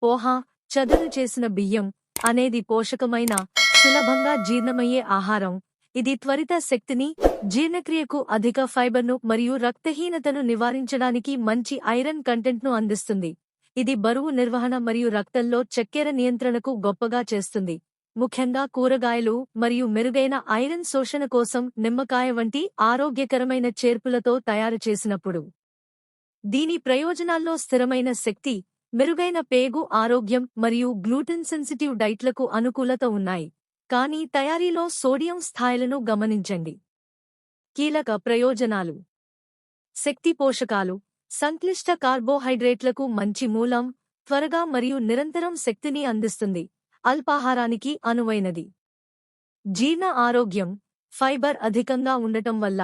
పోహా, చదును చేసిన బియ్యం అనేది పోషకమైన, సులభంగా జీర్ణమయ్యే ఆహారం. ఇది త్వరిత శక్తిని, జీర్ణక్రియకు అధిక ఫైబర్ను మరియు రక్తహీనతను నివారించడానికి మంచి ఐరన్ కంటెంట్ను అందిస్తుంది. ఇది బరువు నిర్వహణ మరియు రక్తంలో చక్కెర నియంత్రణకు గొప్పగా చేస్తుంది. ముఖ్యంగా కూరగాయలు మరియు మెరుగైన ఐరన్ శోషణ కోసం నిమ్మకాయ వంటి ఆరోగ్యకరమైన చేర్పులతో తయారు చేసినప్పుడు. దీని ప్రయోజనాల్లో స్థిరమైన శక్తి, మెరుగైన పేగు ఆరోగ్యం మరియు గ్లూటెన్ సెన్సిటివ్ డైట్లకు అనుకూలత ఉన్నాయి. కానీ తయారీలో సోడియం స్థాయిలను గమనించండి. కీలక ప్రయోజనాలు: శక్తి పోషకాలు, సంక్లిష్ట కార్బోహైడ్రేట్లకు మంచి మూలం, త్వరగా మరియు నిరంతరం శక్తిని అందిస్తుంది. అల్పాహారానికి అనువైనది. జీర్ణ ఆరోగ్యం, ఫైబర్ అధికంగా ఉండటం వల్ల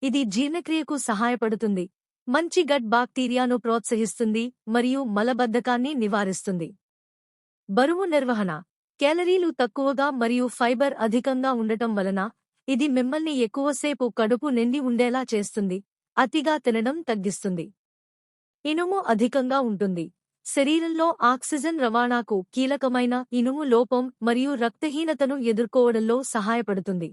ఇది జీర్ణక్రియకు సహాయపడుతుంది. మంచి గట్ బాక్టీరియాను ప్రోత్సహిస్తుంది మరియు మలబద్ధకాన్ని నివారిస్తుంది. బరువు నిర్వహణ, కేలరీలు తక్కువగా మరియు ఫైబర్ అధికంగా ఉండటం వలన ఇది మిమ్మల్ని ఎక్కువసేపు కడుపు నిండి ఉండేలా చేస్తుంది. అతిగా తినడం తగ్గిస్తుంది. ఇనుము అధికంగా ఉంటుంది. శరీరంలో ఆక్సిజన్ రవాణాకు కీలకమైన ఇనుము లోపం మరియు రక్తహీనతను ఎదుర్కోవడంలో సహాయపడుతుంది.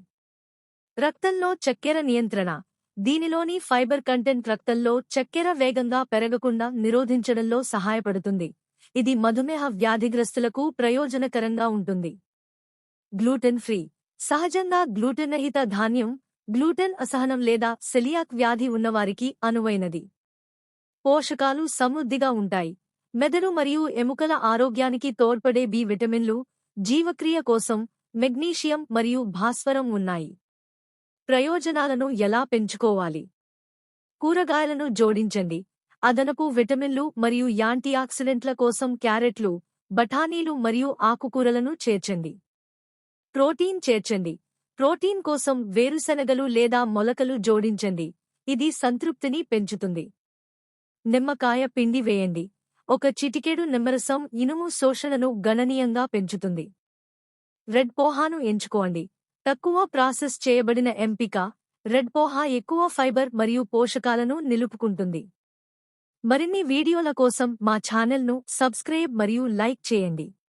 రక్తంలో చక్కెర నియంత్రణ, దీనిలోని ఫైబర్ కంటెంట్ రక్తంలో చక్కెర వేగంగా పెరగకుండా నిరోధించడంలో సహాయపడుతుంది. ఇది మధుమేహ వ్యాధిగ్రస్తులకు ప్రయోజనకరంగా ఉంటుంది. గ్లూటెన్ ఫ్రీ, సహజంగా గ్లూటెన్ రహిత ధాన్యం, గ్లూటెన్ అసహనం లేదా సెలియాక్ వ్యాధి ఉన్నవారికి అనువైనది. పోషకాలు సమృద్ధిగా ఉంటాయి. మెదడు మరియు ఎముకల ఆరోగ్యానికి తోడ్పడే బి విటమిన్లు, జీవక్రియ కోసం మెగ్నీషియం మరియు భాస్వరం ఉన్నాయి. ప్రయోజనాలను ఎలా పెంచుకోవాలి? కూరగాయలను జోడించండి. అదనపు విటమిన్లు మరియు యాంటీఆక్సిడెంట్ల కోసం క్యారెట్లు, బఠానీలు మరియు ఆకుకూరలను చేర్చండి. ప్రోటీన్ చేర్చండి. ప్రోటీన్ కోసం వేరుశనగలు లేదా మొలకలు జోడించండి. ఇది సంతృప్తిని పెంచుతుంది. నిమ్మకాయ పిండి వేయండి. ఒక చిటికెడు నిమ్మరసం ఇనుము శోషణను గణనీయంగా పెంచుతుంది. రెడ్ పోహాను ఎంచుకోండి. తక్కువ ప్రాసెస్ చేయబడిన ఎంపిక. రెడ్ పోహా ఎక్కువ ఫైబర్ మరియు పోషకాలను నిలుపుకుంటుంది. మరిన్ని వీడియోల కోసం మా ఛానల్ను సబ్స్క్రైబ్ మరియు లైక్ చేయండి.